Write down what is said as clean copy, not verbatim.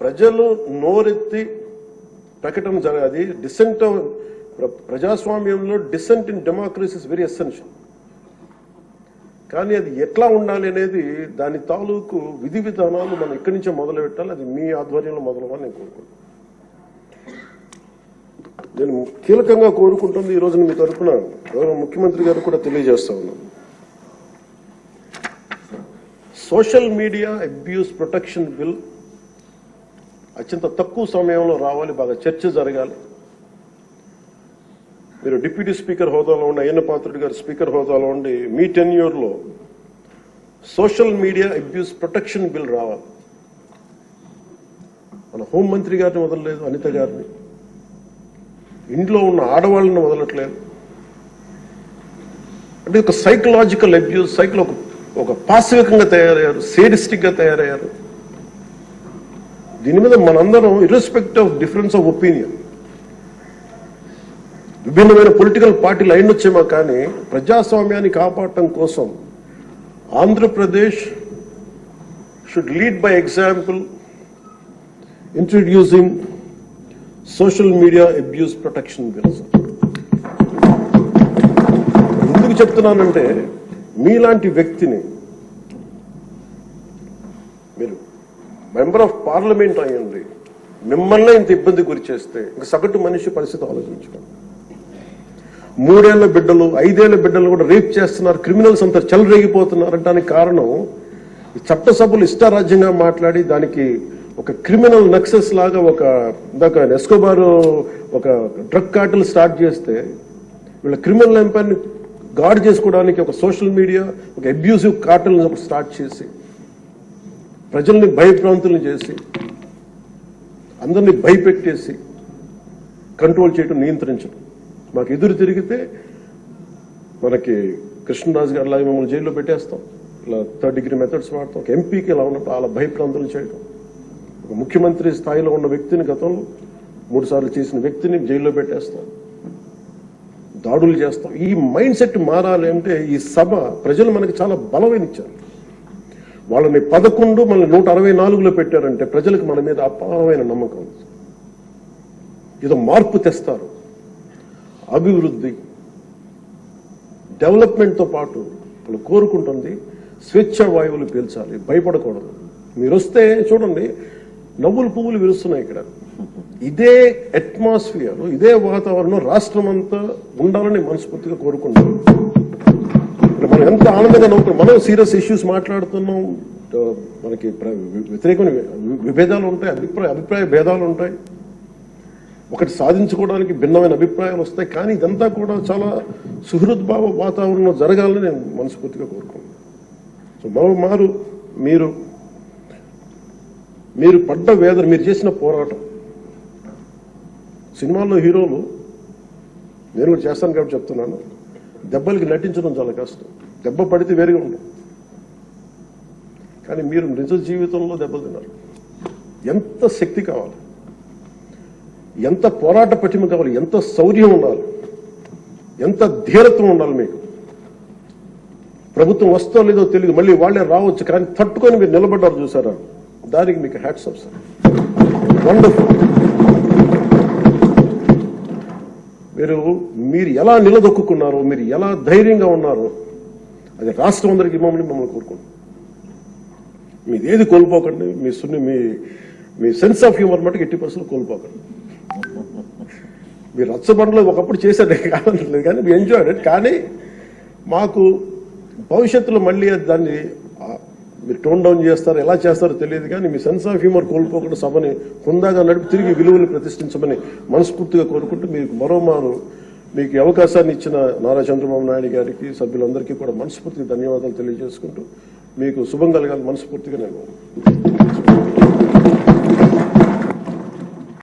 ప్రజలు నోరెత్తి ప్రకటన జరగాలి. డిసెంట్ ప్రజాస్వామ్యంలో dissent in democracy is very essential. కానీ అది ఎట్లా ఉండాలి అనేది దాని తాలూకు విధి విధానాలు మనం ఇక్కడి నుంచే మొదలు పెట్టాలి. అది మీ ఆధ్వర్యంలో మొదలవ్వాలని నేను కోరుకుంటున్నాను. నేను కీలకంగా కోరుకుంటుంది ఈ రోజున మీ తరఫున గౌరవ ముఖ్యమంత్రి గారు కూడా తెలియజేస్తా ఉన్నాను. Social media abuse protection bill అత్యంత తక్కువ సమయంలో రావాలి, బాగా చర్చ జరగాలి. మీరు డిప్యూటీ స్పీకర్ హోదాలో ఉండి, అయ్యన్న పాత్రుడు గారు స్పీకర్ హోదాలో ఉండి, మీ టెన్యూర్లో social media abuse protection bill రావాలి. మన హోంమంత్రి గారిని వదలలేదు, అనిత గారిని, ఇంట్లో ఉన్న ఆడవాళ్ళని వదలట్లేదు. అంటే ఒక సైకలాజికల్ అబ్యూస్, ఒక పాశవికంగా తయారయ్యారు, సేడిస్టిక్ గా తయారయ్యారు. దీని మీద మనందరం irrespective of difference of opinion, విభిన్నమైన పొలిటికల్ పార్టీలు అయినొచ్చేమో కానీ ప్రజాస్వామ్యాన్ని కాపాడటం కోసం Andhra Pradesh should lead by example introducing social media abuse protection bills. ఎందుకు చెప్తున్నానంటే, మీలాంటి వ్యక్తిని, మీరు మెంబర్ ఆఫ్ పార్లమెంట్ అయ్యండి, మిమ్మల్ని ఇంత ఇబ్బంది గురి చేస్తే ఇంక సగటు మనిషి పరిస్థితి ఆలోచించుకోండి. 3 ఏళ్ల బిడ్డలు, 5 ఏళ్ల బిడ్డలు కూడా రేప్ చేస్తున్నారు, క్రిమినల్స్ అంతా చెలరేగిపోతున్నారు. దానికి కారణం ఈ చట్టసభలు ఇష్టారాజ్యంగా మాట్లాడి దానికి ఒక క్రిమినల్ నక్సెస్ లాగా ఇందాక ఎస్కోబార్ ఒక డ్రగ్ కార్టెల్ స్టార్ట్ చేస్తే వీళ్ళ క్రిమినల్ ఎంపైర్ని గార్డ్ చేసుకోవడానికి ఒక సోషల్ మీడియా ఒక అబ్యూసివ్ కార్టెల్ స్టార్ట్ చేసి ప్రజల్ని భయభ్రాంతులను చేసి అందరినీ భయపెట్టేసి కంట్రోల్ చేయడం, నియంత్రించడం. మాకు ఎదురు తిరిగితే మనకి కృష్ణరాజు గారు లాగా మమ్మల్ని జైల్లో పెట్టేస్తాం, ఇలా 3rd degree మెథడ్స్ వాడతాం. ఒక ఎంపీకి ఇలా ఉన్నప్పుడు అలా భయభ్రాంతులు చేయడం, ఒక ముఖ్యమంత్రి స్థాయిలో ఉన్న వ్యక్తిని గతంలో 3 సార్లు చేసిన వ్యక్తిని జైల్లో పెట్టేస్తాం, దాడులు చేస్తాం. ఈ మైండ్ సెట్ మారాలి అంటే ఈ సభ ప్రజలు మనకి చాలా బలమైన ఇచ్చారు. వాళ్ళని 11 మనల్ని 164లో పెట్టారంటే ప్రజలకు మన మీద అపారమైన నమ్మకం. ఏదో మార్పు తెస్తారు. అభివృద్ధి, డెవలప్మెంట్తో పాటు వాళ్ళు కోరుకుంటుంది స్వేచ్ఛా వాయువులు పీల్చాలి, భయపడకూడదు. మీరు వస్తే చూడండి, నవ్వులు పువ్వులు విరుస్తున్నాయి ఇక్కడ. ఇదే అట్మాస్ఫియర్, ఇదే వాతావరణం రాష్ట్రం అంతా ఉండాలని మనస్ఫూర్తిగా కోరుకుంటాం. మనం ఎంత ఆనందంగా నవ్వుతున్నాం. మనం సీరియస్ ఇష్యూస్ మాట్లాడుతున్నాం, మనకి వ్యతిరేకమైన విభేదాలు ఉంటాయి, అభిప్రాయ భేదాలు ఉంటాయి, ఒకటి సాధించుకోవడానికి భిన్నమైన అభిప్రాయాలు వస్తాయి. కానీ ఇదంతా కూడా చాలా సుహృద్భావ వాతావరణంలో జరగాలని నేను మనస్ఫూర్తిగా కోరుకుంటున్నాను. సో మరోమారు మీరు పడ్డ వేదన, మీరు చేసిన పోరాటం, సినిమాల్లో హీరోలు, నేను కూడా చేస్తాను కాబట్టి చెప్తున్నాను, దెబ్బలకి నటించడం చాలా కష్టం. దెబ్బ పడితే వేరుగా ఉండదు. కానీ మీరు నిజ జీవితంలో దెబ్బలు తిన్నారు. ఎంత శక్తి కావాలి, ఎంత పోరాట పటిమ కావాలి, ఎంత శౌర్యం ఉండాలి, ఎంత ధీరత్వం ఉండాలి మీకు. ప్రభుత్వం వస్తో లేదో తెలియదు, మళ్ళీ వాళ్లే రావచ్చు, కానీ తట్టుకొని మీరు నిలబడ్డారు చూసారా, దానికి మీకు హ్యాట్స్ ఆఫ్ సార్. వండర్ఫుల్. మీరు ఎలా నిలదొక్కున్నారో, మీరు ఎలా ధైర్యంగా ఉన్నారో, అది రాష్ట్రం అందరికీ మమ్మల్ని కోరుకుంటున్నాం. మీది ఏది కోల్పోకండి. మీ సెన్స్ ఆఫ్ హ్యూమర్ మటుకు 80% కోల్పోకండి. మీరు రచ్చబండలో ఒకప్పుడు చేసేది కాదనట్లేదు, కానీ మీ ఎంజాయ్డ్ ఇట్. కానీ మాకు భవిష్యత్తులో మళ్ళీ దాన్ని మీరు టోన్ డౌన్ చేస్తారు, ఎలా చేస్తారో తెలియదు, కానీ మీ సెన్స్ ఆఫ్ హ్యూమర్ కోల్పోకుండా సభని హుందాగా నడిపి తిరిగి విలువలు ప్రతిష్ఠించమని మనస్ఫూర్తిగా కోరుకుంటూ, మీకు మరోమారు మీకు అవకాశాన్ని ఇచ్చిన నారా చంద్రబాబు నాయుడు గారికి, సభ్యులందరికీ కూడా మనస్ఫూర్తిగా ధన్యవాదాలు తెలియజేసుకుంటూ, మీకు శుభం కలగాలి మనస్ఫూర్తిగా నేను